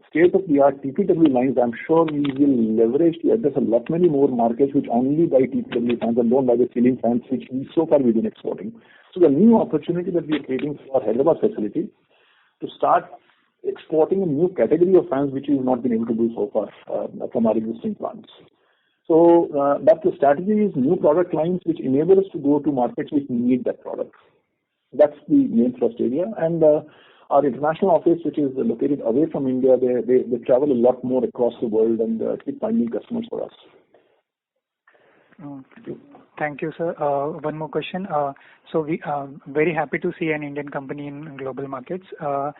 state-of-the-art TPW lines, I'm sure we will leverage to address a lot many more markets which only buy TPW fans and don't buy the ceiling fans, which so far we've been exporting. So the new opportunity that we are creating for our Hyderabad facility to start exporting a new category of fans which we've not been able to do so far from our existing plants. So that's the strategy, is new product lines which enable us to go to markets which need that product. That's the main thrust area. And our international office, which is located away from India, they travel a lot more across the world and keep finding customers for us. Thank you, sir. One more question. So we are very happy to see an Indian company in global markets. 5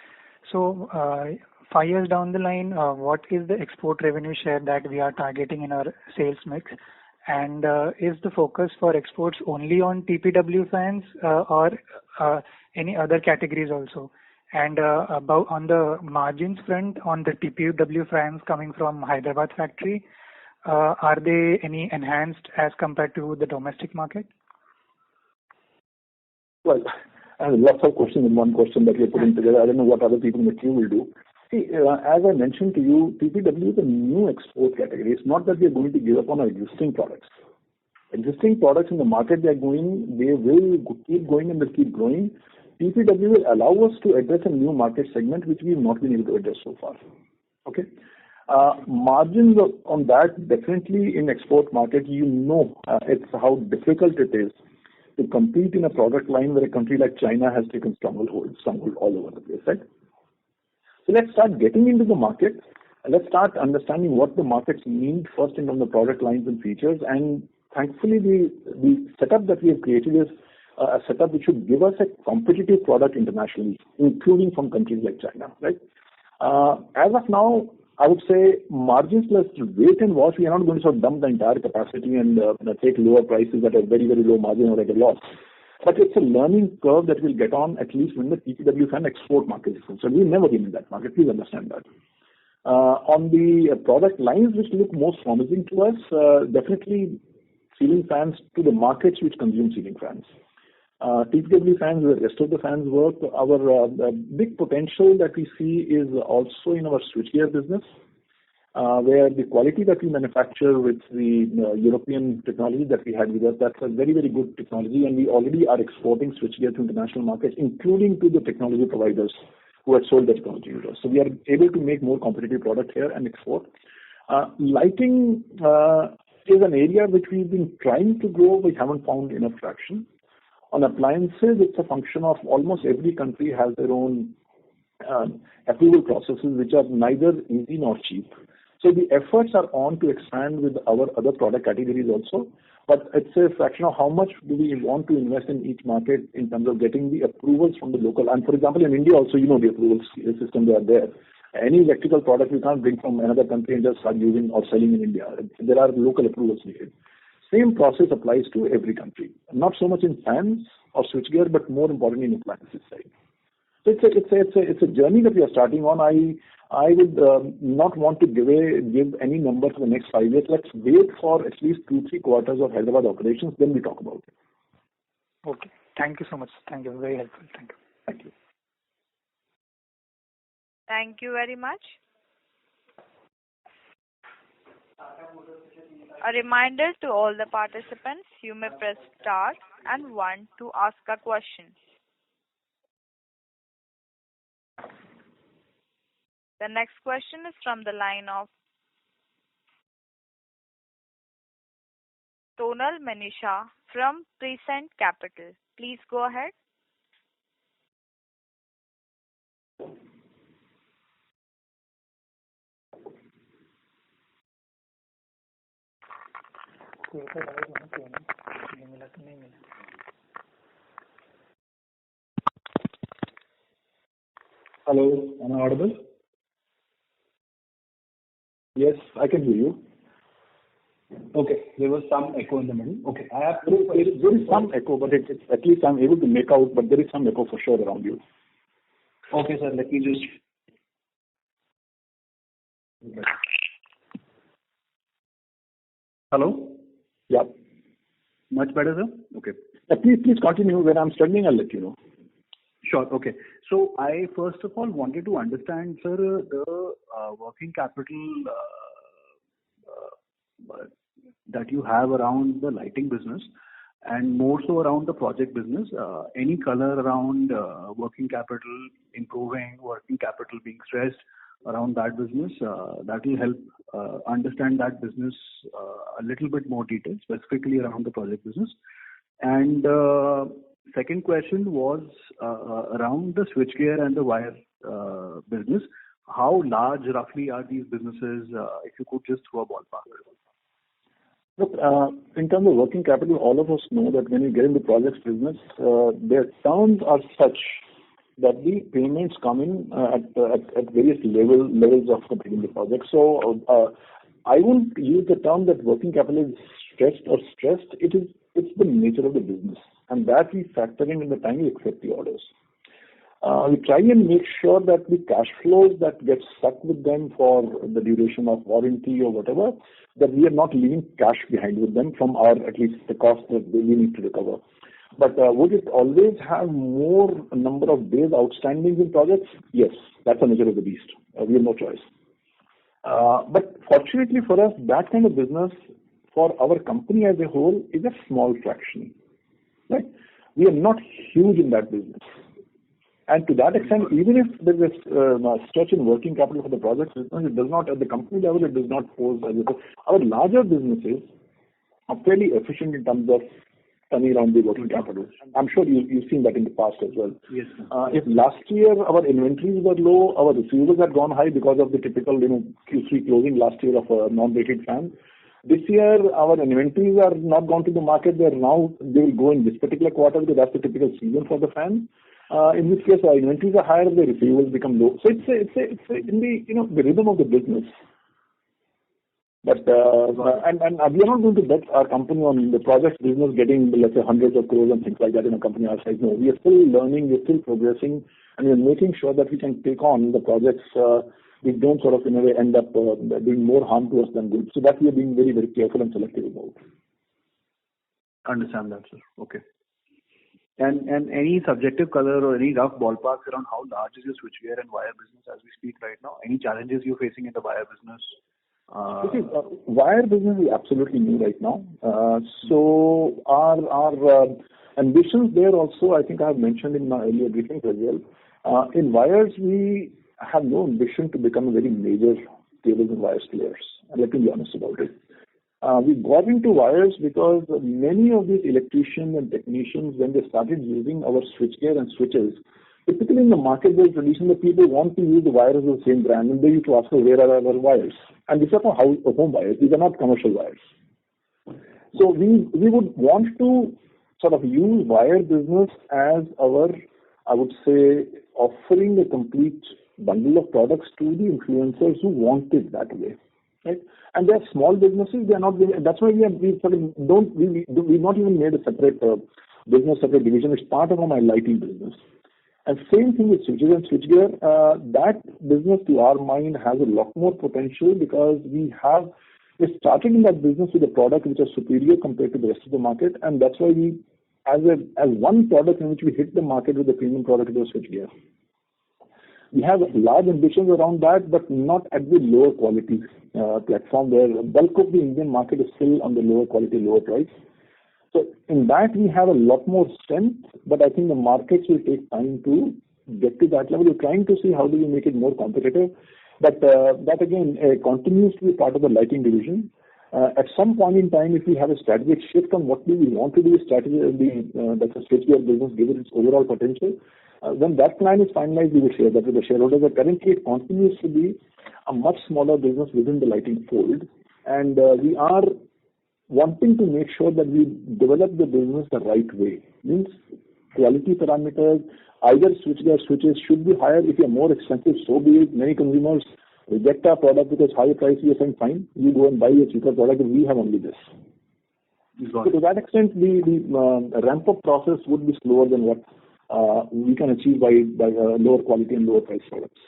years down the line, what is the export revenue share that we are targeting in our sales mix? And is the focus for exports only on TPW fans or any other categories also? And about on the margins front, on the TPW fans coming from Hyderabad factory, are they any enhanced as compared to the domestic market? Well, I have lots of questions in one question that you're putting together. I don't know what other people in the queue will do. See, as I mentioned to you, TPW is a new export category. It's not that we are going to give up on our existing products. Existing products in the market they will keep going and they'll keep growing. TPW will allow us to address a new market segment which we have not been able to address so far. Okay. Margins on that, definitely in export market, it's how difficult it is to compete in a product line where a country like China has taken stronghold all over the place, right? So let's start getting into the market. Let's start understanding what the markets need first in terms of product lines and features. And thankfully, the setup that we have created is a setup which should give us a competitive product internationally, including from countries like China, right? As of now, I would say margins, let's wait and watch. We are not going to sort of dump the entire capacity and take lower prices at a very, very low margin or at a loss. But it's a learning curve that we'll get on at least when the TPW fan export market is concerned. We've never been in that market. Please understand that. On the product lines which look most promising to us, definitely ceiling fans to the markets which consume ceiling fans. TPW fans, the rest of the fans work. Our big potential that we see is also in our switchgear business, where the quality that we manufacture with the European technology that we had with us, that's a very, very good technology, and we already are exporting switchgear to international markets, including to the technology providers who had sold the technology with us. So we are able to make more competitive product here and export. Lighting is an area which we've been trying to grow, we haven't found enough traction. On appliances, it's a function of almost every country has their own approval processes which are neither easy nor cheap. So the efforts are on to expand with our other product categories also, but it's a fraction of how much do we want to invest in each market in terms of getting the approvals from the local. And for example, in India also, the approval systems are there. Any electrical product we can't bring from another country and just start using or selling in India. There are local approvals needed. Same process applies to every country. Not so much in fans or switchgear, but more importantly in appliances side. So it's a journey that we are starting on. I would not want to give any number for the next 5 years. Let's wait for at least 2-3 quarters of Hyderabad operations, then we talk about it. Okay. Thank you so much. Thank you. Very helpful. Thank you. Thank you. Thank you very much. A reminder to all the participants, you may press star and 1 to ask a question. The next question is from the line of Tonal Manisha from Prescient Capital. Please go ahead. Hello, am I audible? Yes, I can hear you. Okay, there was some echo in the middle. Okay, I have There is some echo, but it's at least I'm able to make out, but there is some echo for sure around you. Okay, sir, let me just. Hello? Yeah. Much better, sir? Okay. Please continue. When I'm struggling, I'll let you know. Sure. Okay. So I first of all wanted to understand, sir, the working capital that you have around the lighting business and more so around the project business. Any color around working capital improving, working capital being stressed around that business, that will help understand that business a little bit more detail, specifically around the project business. And second question was around the switchgear and the wire business. How large roughly are these businesses? If you could just throw a ballpark. Look, in terms of working capital, all of us know that when you get into projects business, their terms are such that the payments come in at various levels of completing the project. So I won't use the term that working capital is stretched or stressed. It's the nature of the business, and that we factor in the time we accept the orders. We try and make sure that the cash flows that get stuck with them for the duration of warranty or whatever, that we are not leaving cash behind with them from our, at least the cost that we need to recover. But would it always have more number of days outstanding in projects? Yes, that's the nature of the beast. We have no choice. But fortunately for us, that kind of business for our company as a whole is a small fraction. Right? We are not huge in that business. And to that extent, even if there is a stretch in working capital for the projects business, it does not, at the company level, it does not pose as a. Our larger businesses are fairly efficient in terms of turning around the working capital. I'm sure you've seen that in the past as well. Yes. If last year our inventories were low, our receivables had gone high because of the typical, Q3 closing last year of a non-rated fan. This year, our inventories are not gone to the market. They will go in this particular quarter because that's the typical season for the fan. In this case, our inventories are higher, the receivables become low. So it's in the rhythm of the business. But and we are not going to bet our company on the project business getting, let's say, hundreds of crores and things like that in a company our size. No, we are still learning, we are still progressing, and we are making sure that we can take on the projects. We don't sort of in a way end up doing more harm to us than good. So that we are being very, very careful and selective about. Understand that, sir. Okay. And any subjective color or any rough ballparks around how large is your switchgear and wire business as we speak right now? Any challenges you're facing in the wire business? Wire business is absolutely new right now. So our ambitions there also, I think I have mentioned in my earlier briefings as well. In wires, we have no ambition to become a very major cables and wires players. And let me be honest about it. We got into wires because many of these electricians and technicians, when they started using our switchgear and switches, typically in the market, there's traditionally people want to use the wires of the same brand, and they used to ask for where are our wires. And these are for home wires. These are not commercial wires. So we would want to sort of use wire business as our, I would say, offering a complete bundle of products to the influencers who want it that way. Right? And they're small businesses. They are not. That's why we've not even made a separate business, separate division. It's part of my lighting business. And same thing with switches and switchgear. That business, to our mind, has a lot more potential because we started in that business with a product which is superior compared to the rest of the market, and that's why we, as one product in which we hit the market with the premium product, it was switchgear. We have large ambitions around that, but not at the lower quality platform where the bulk of the Indian market is still on the lower quality, lower price. So in that we have a lot more strength, but I think the markets will take time to get to that level. We're trying to see how do we make it more competitive. But that again continues to be part of the lighting division. At some point in time, if we have a strategic shift on what we want to do, strategy, that's a switchgear business, given its overall potential, when that plan is finalized, we will share that with the shareholders. But currently, it continues to be a much smaller business within the lighting fold, and we are wanting to make sure that we develop the business the right way. Means quality parameters, either switchgear switches should be higher. If they are more expensive, so be it. Many consumers reject our product because higher price, we are saying, fine, you go and buy a cheaper product, and we have only this. So to that extent, the ramp-up process would be slower than what we can achieve by lower quality and lower price products.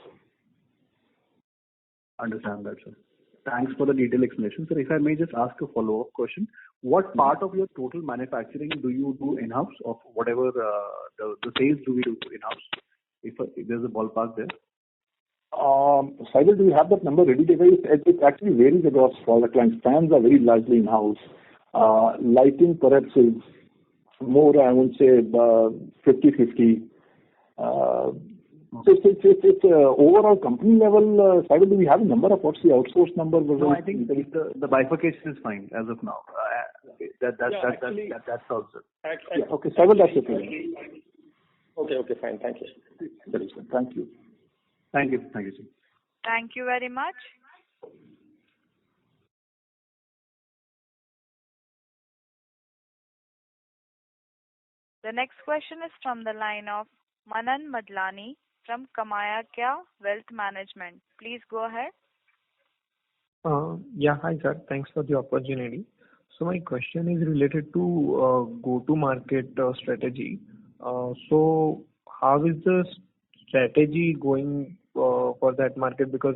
Understand that, sir. Thanks for the detailed explanation. Sir, if I may just ask a follow-up question, what part of your total manufacturing do you do in-house, of whatever the sales do we do in-house? If there's a ballpark there. Saibal, do you have that number ready? It actually varies across product lines. Fans are very largely in-house. Lighting perhaps is more, I would say, 50-50. So it's overall company level. Saibal, do we have a number of what's the outsourced number? No, I think the bifurcation is fine as of now. That solves it. Yeah, okay, Saibal, that's okay. Okay, fine. Thank you. Thank you. Thank you, sir. Thank you very much. The next question is from the line of Manan Madlani from Kamaya Kya Wealth Management. Please go ahead. Yeah, hi sir. Thanks for the opportunity. So my question is related to go-to-market strategy. So how is the strategy going for that market? Because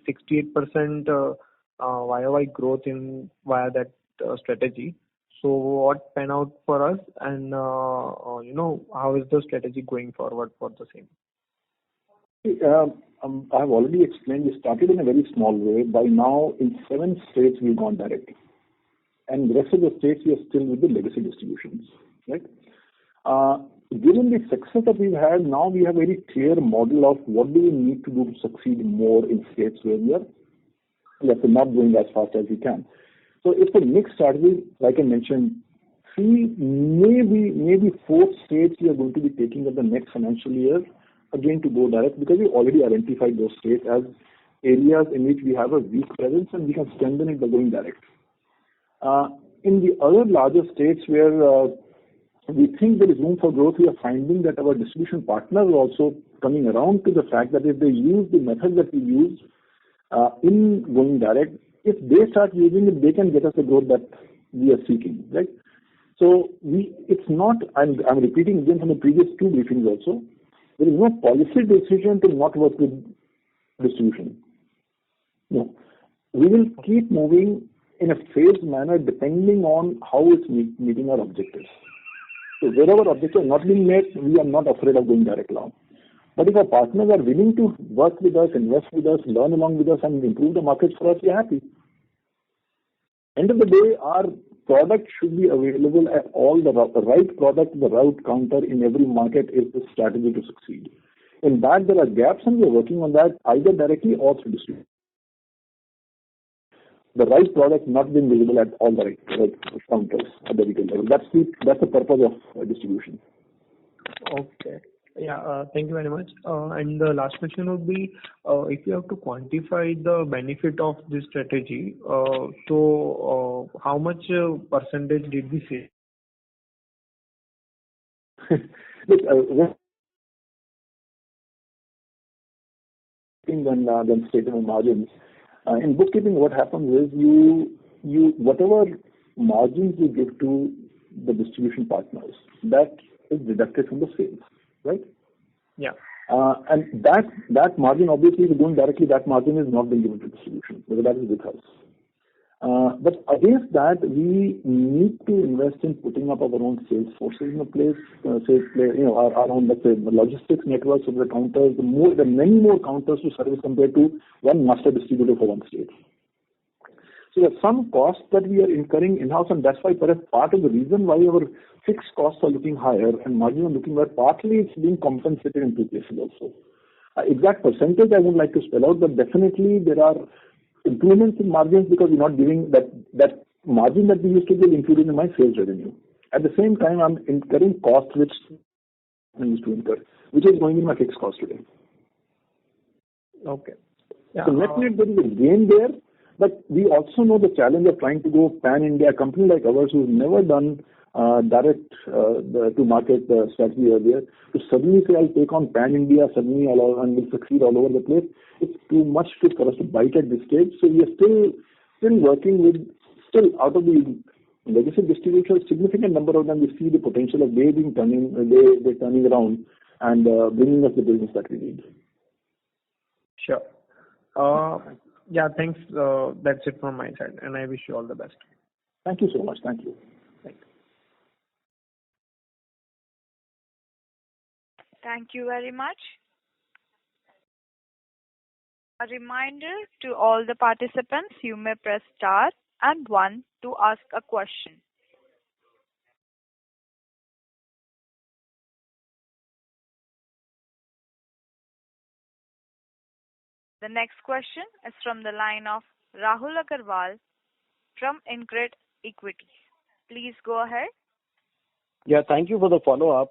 68% YOY growth via that strategy. So what pan out for us, and how is the strategy going forward for the same? I have already explained. We started in a very small way. By now, in 7 states, we've gone direct, and the rest of the states we are still with the legacy distributions, right? Given the success that we've had, now we have a very clear model of what do we need to do to succeed more in states where we are not going as fast as we can. So it's a mixed strategy. Like I mentioned, 3, maybe 4 states we are going to be taking up the next financial year again to go direct, because we already identified those states as areas in which we have a weak presence and we can strengthen it by going direct. In the other larger states where we think there is room for growth, we are finding that our distribution partners are also coming around to the fact that if they use the method that we use in going direct, if they start using it, they can get us the growth that we are seeking, right? So it's not, I'm repeating again from the previous 2 briefings also, there is no policy decision to not work with distribution. No. We will keep moving in a phased manner depending on how it's meeting our objectives. So wherever objectives are not being met, we are not afraid of going direct now. But if our partners are willing to work with us, invest with us, learn along with us, and improve the markets for us, we are happy. End of the day, our product should be available at all the right product, the right counter in every market is the strategy to succeed. In that, there are gaps, and we are working on that either directly or through distribution. The right product not being visible at all the right counters at the retail level. That's the purpose of distribution. Okay. Yeah, thank you very much. And the last question would be, if you have to quantify the benefit of this strategy, so how much percentage did we save? Look, than statement margins. In bookkeeping, what happens is you whatever margins you give to the distribution partners, that is deducted from the sales, right? Yeah. And that margin, obviously, if you're going directly, that margin is not being given to distribution, because that is with us. But against that, we need to invest in putting up our own sales forces in a place, our own, let's say, logistics networks of the counters, the many more counters to service compared to one master distributor for one state. So there are some costs that we are incurring in-house, and that's why perhaps part of the reason why our fixed costs are looking higher and margin are looking lower, partly it's being compensated in 2 places also. Exact percentage I would like to spell out, but definitely there are improvements in margins because we're not giving that margin that we used to give included in my sales revenue. At the same time, I'm incurring costs which I used to incur, which is going in my fixed cost today. Okay. Yeah. So net there is a gain there, but we also know the challenge of trying to go pan-India. A company like ours who's never done direct to market strategy earlier, to suddenly say I'll take on pan-India suddenly and will succeed all over the place, it's too much for us to bite at this stage. So we are still working with, out of the legacy distributors, significant number of them, we see the potential of they're turning around and bringing us the business that we need. Sure. Yeah, thanks. That's it from my side, and I wish you all the best. Thank you so much. Thank you. Thank you very much. A reminder to all the participants, you may press star and 1 to ask a question. The next question is from the line of Rahul Agarwal from InCred Equities. Please go ahead. Yeah, thank you for the follow-up.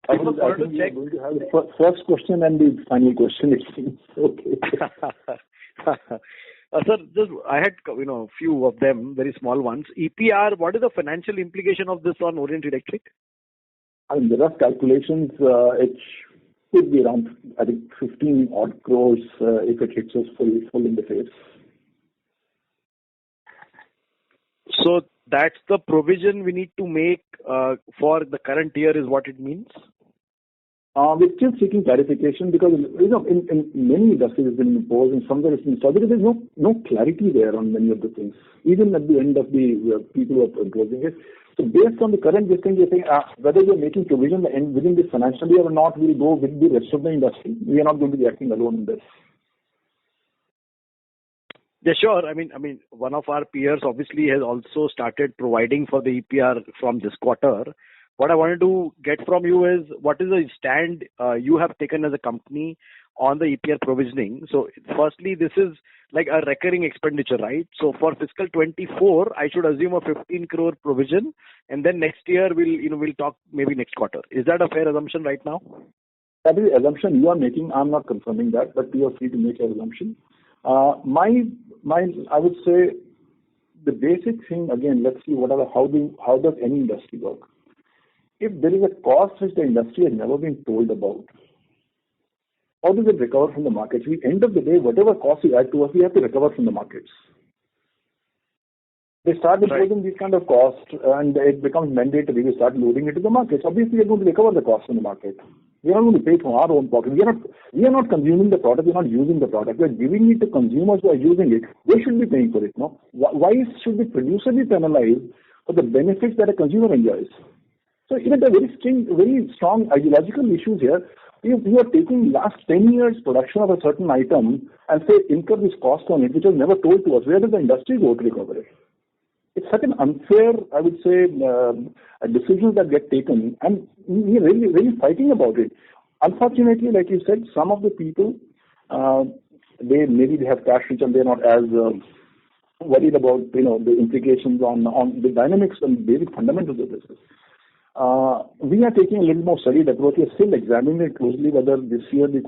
I think we are going to have the first question and the final question, it seems. Okay. Sir, I had few of them, very small ones. EPR, what is the financial implication of this on Orient Electric? I mean, the rough calculations, it could be around, I think, 15 odd crores if it hits us full in the face. So that's the provision we need to make for the current year is what it means? We're still seeking clarification because in many industries it's been imposed and somewhere it's been solved. There is no clarity there on many of the things, even at the end of the people who are imposing it. So based on the current listing, you're saying whether we're making provision within this financial year or not, we'll go with the rest of the industry. We are not going to be acting alone in this. Yeah, sure. I mean, one of our peers obviously has also started providing for the EPR from this quarter. What I wanted to get from you is what is the stand you have taken as a company on the EPR provisioning? So firstly, this is like a recurring expenditure, right? So for fiscal 24, I should assume a 15 crore provision, and then next year we'll talk maybe next quarter. Is that a fair assumption right now? That is the assumption you are making. I'm not confirming that, but you are free to make your assumption. I would say the basic thing again. Let's see how does any industry work? If there is a cost which the industry has never been told about, how does it recover from the markets? At the end of the day, whatever cost you add to us, we have to recover from the markets. They start imposing these kind of costs and it becomes mandatory. We start loading it to the markets. Obviously, we are going to recover the cost from the market. We are not going to pay from our own pocket. We are not consuming the product. We are not using the product. We are giving it to consumers who are using it. They should be paying for it. No? Why should the producer be penalized for the benefits that a consumer enjoys? So there are very strong ideological issues here. You are taking last 10 years production of a certain item and say incur this cost on it, which was never told to us. Where does the industry go to recover it? It's such an unfair, I would say, decisions that get taken, and we are really, really fighting about it. Unfortunately, like you said, some of the people, they have cash rich and they're not as worried about the implications on the dynamics and basic fundamentals of business. We are taking a little more studied approach. We are still examining it closely whether this year the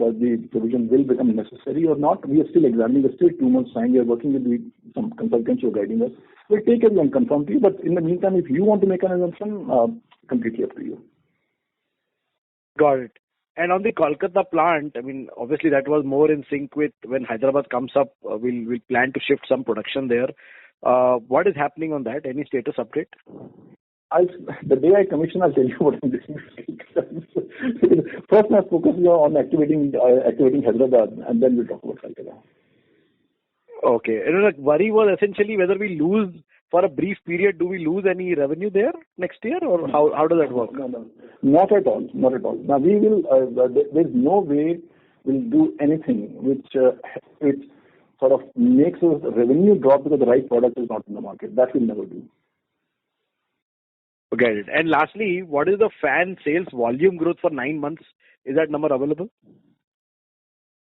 provision will become necessary or not. We are still examining. There's still 2 months time. We are working with some consultants who are guiding us. We'll take it and confirm to you. But in the meantime, if you want to make an assumption, completely up to you. Got it. And on the Kolkata plant, I mean, obviously that was more in sync with when Hyderabad comes up. We'll plan to shift some production there. What is happening on that? Any status update? The day I commission, I'll tell you what I'm doing. First, I focus on activating Hyderabad, and then we'll talk about Kolkata. Okay. And the worry was essentially whether we lose for a brief period. Do we lose any revenue there next year, or how does that work? No, not at all. Not at all. Now we will. There's no way we'll do anything which sort of makes us revenue drop because the right product is not in the market. That we'll never do. Get it. And lastly, what is the fan sales volume growth for 9 months? Is that number available?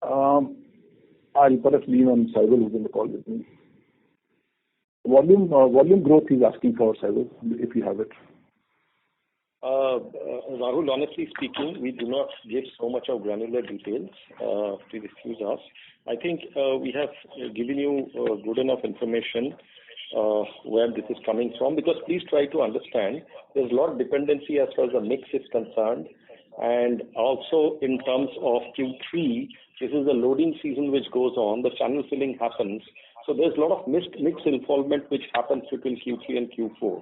I'll perhaps lean on Saibal, who's in the call with me. Volume growth he's asking for, Saibal, if you have it. Rahul, honestly speaking, we do not give so much of granular details. Please excuse us. I think we have given you good enough information where this is coming from, because please try to understand there's a lot of dependency as far as the mix is concerned, and also in terms of Q3, this is the loading season which goes on, the channel filling happens, so there's a lot of mix involvement which happens between Q3 and Q4.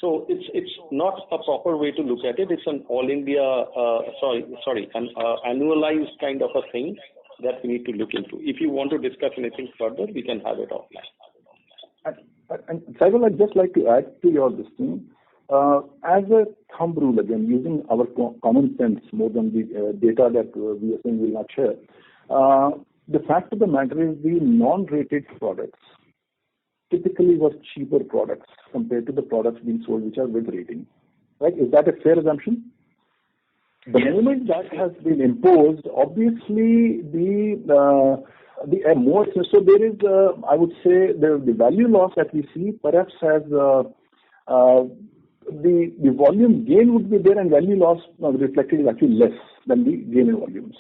So it's not a proper way to look at it. It's an all India, an annualized kind of a thing that we need to look into. If you want to discuss anything further, we can have it offline. And Saibal, I'd just like to add to your listing. As a thumb rule, again, using our common sense more than the data that we are saying we will not share, the fact of the matter is the non-rated products typically were cheaper products compared to the products being sold which are with rating. Right? Is that a fair assumption? The moment that has been imposed, obviously the more so there is, I would say, the value loss that we see perhaps has the volume gain would be there, and value loss reflected is actually less than the gain in volumes,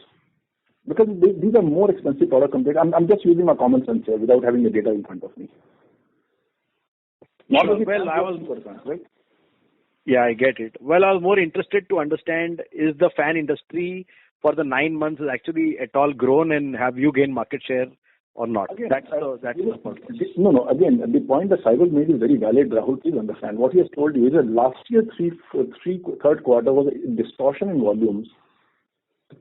because these are more expensive products compared. I'm just using my common sense here without having the data in front of me. Right? Yeah, I get it. Well, I was more interested to understand, is the fan industry for the 9 months actually at all grown, and have you gained market share or not? Again, that's the purpose. No. Again, the point that Saibal made is very valid, Rahul. Please understand. What he has told you is that last year, third quarter was a distortion in volumes.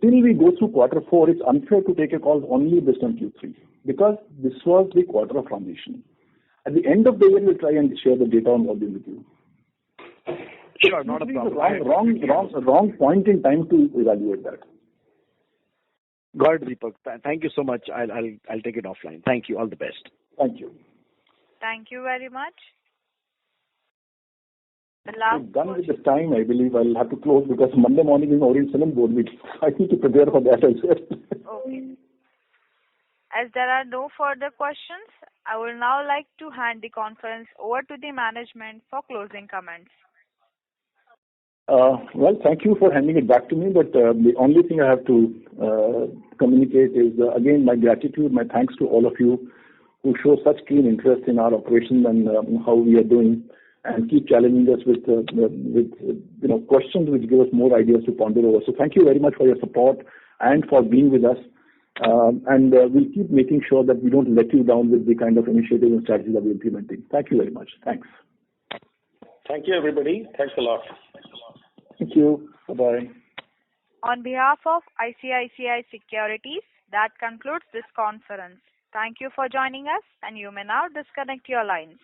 Till we go through quarter 4, it's unfair to take a call only based on Q3, because this was the quarter of transition. At the end of the year, we'll try and share the data on volume with you. Sure, not a problem. Wrong point in time to evaluate that. Got it, Deepak. Thank you so much. I'll take it offline. Thank you. All the best. Thank you. Thank you very much. We're done with the time. I believe I'll have to close because Monday morning is Orient Film board meeting. I need to prepare for that as well. Okay. As there are no further questions, I would now like to hand the conference over to the management for closing comments. Well, thank you for handing it back to me, but the only thing I have to communicate is, again, my gratitude, my thanks to all of you who show such keen interest in our operations and how we are doing, and keep challenging us with questions which give us more ideas to ponder over. So thank you very much for your support and for being with us. And we'll keep making sure that we don't let you down with the kind of initiatives and strategies that we're implementing. Thank you very much. Thanks. Thank you, everybody. Thanks a lot. Thank you. Bye-bye. On behalf of ICICI Securities, that concludes this conference. Thank you for joining us, and you may now disconnect your lines.